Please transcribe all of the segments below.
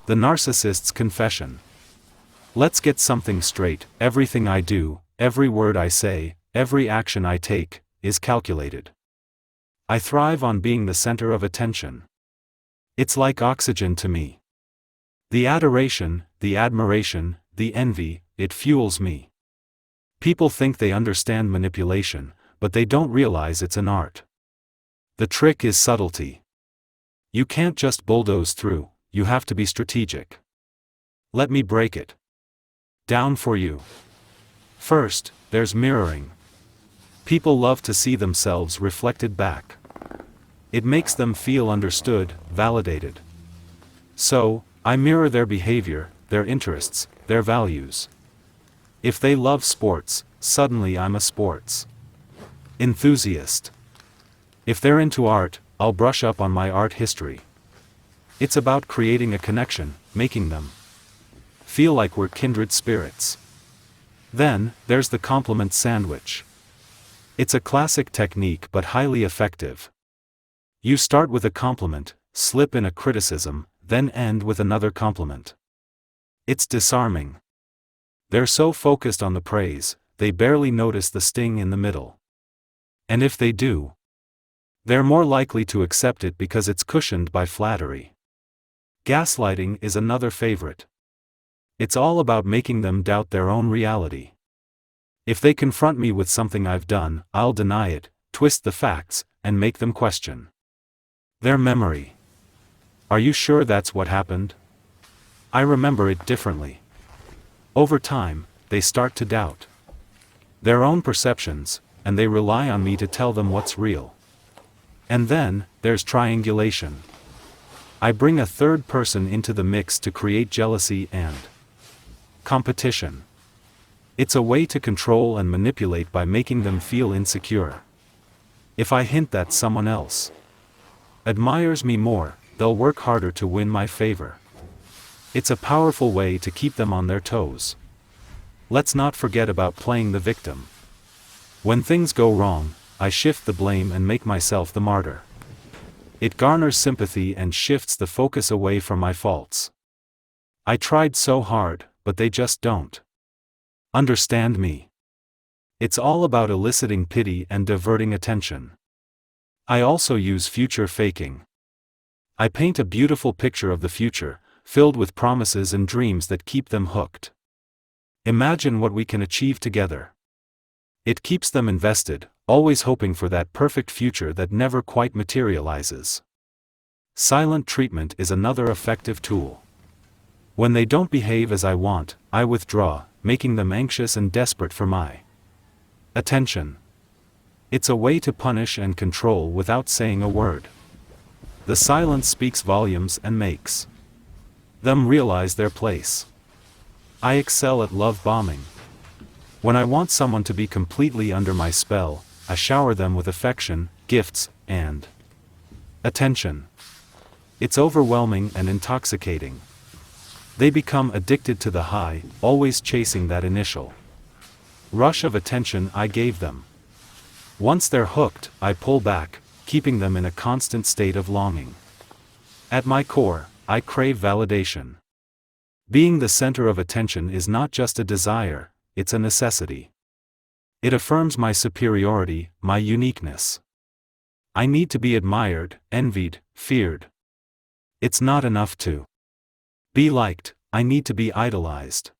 The Narcissist's Confession. Let's get something straight: everything I do, every word I say, every action I take, is calculated. I thrive on being the center of attention. It's like oxygen to me. The adoration, the admiration, the envy, it fuels me. People think they understand manipulation, but they don't realize it's an art. The trick is subtlety. You can't just bulldoze through, you have to be strategic. Let me break it down for you. First, there's mirroring. People love to see themselves reflected back. It makes them feel understood, validated. So, I mirror their behavior, their interests, their values. If they love sports, suddenly I'm a sports enthusiast. If they're into art, I'll brush up on my art history. It's about creating a connection, making them feel like we're kindred spirits. Then, there's the compliment sandwich. It's a classic technique but highly effective. You start with a compliment, slip in a criticism, then end with another compliment. It's disarming. They're so focused on the praise, they barely notice the sting in the middle. And if they do, they're more likely to accept it because it's cushioned by flattery. Gaslighting is another favorite. It's all about making them doubt their own reality. If they confront me with something I've done, I'll deny it, twist the facts, and make them question their memory. Are you sure that's what happened? I remember it differently. Over time, they start to doubt their own perceptions, and they rely on me to tell them what's real. And then, there's triangulation. I bring a third person into the mix to create jealousy and competition. It's a way to control and manipulate by making them feel insecure. If I hint that someone else admires me more, they'll work harder to win my favor. It's a powerful way to keep them on their toes. Let's not forget about playing the victim. When things go wrong, I shift the blame and make myself the martyr. It garners sympathy and shifts the focus away from my faults. I tried so hard, but they just don't understand me. It's all about eliciting pity and diverting attention. I also use future faking. I paint a beautiful picture of the future, filled with promises and dreams that keep them hooked. Imagine what we can achieve together. It keeps them invested, always hoping for that perfect future that never quite materializes. Silent treatment is another effective tool. When they don't behave as I want, I withdraw, making them anxious and desperate for my attention. It's a way to punish and control without saying a word. The silence speaks volumes and makes them realize their place. I excel at love bombing. When I want someone to be completely under my spell, I shower them with affection, gifts, and attention. It's overwhelming and intoxicating. They become addicted to the high, always chasing that initial rush of attention I gave them. Once they're hooked, I pull back, keeping them in a constant state of longing. At my core, I crave validation. Being the center of attention is not just a desire, it's a necessity. It affirms my superiority, my uniqueness. I need to be admired, envied, feared. It's not enough to be liked, I need to be idolized.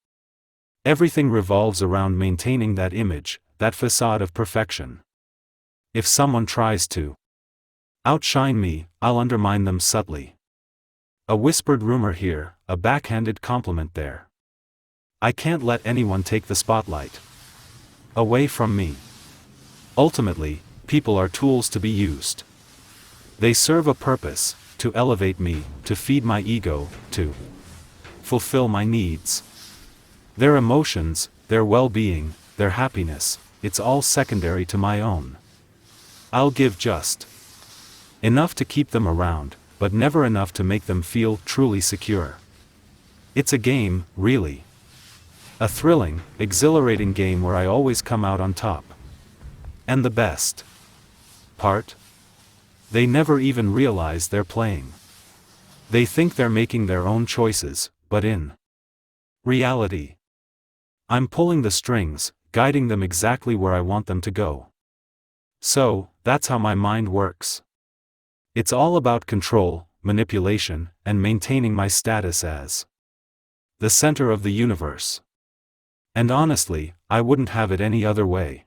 Everything revolves around maintaining that image, that facade of perfection. If someone tries to outshine me, I'll undermine them subtly. A whispered rumor here, a backhanded compliment there. I can't let anyone take the spotlight away from me. Ultimately, people are tools to be used. They serve a purpose, to elevate me, to feed my ego, to fulfill my needs. Their emotions, their well-being, their happiness, it's all secondary to my own. I'll give just enough to keep them around, but never enough to make them feel truly secure. It's a game, really. A thrilling, exhilarating game where I always come out on top. And the best part? They never even realize they're playing. They think they're making their own choices, but in reality, I'm pulling the strings, guiding them exactly where I want them to go. So, that's how my mind works. It's all about control, manipulation, and maintaining my status as the center of the universe. And honestly, I wouldn't have it any other way.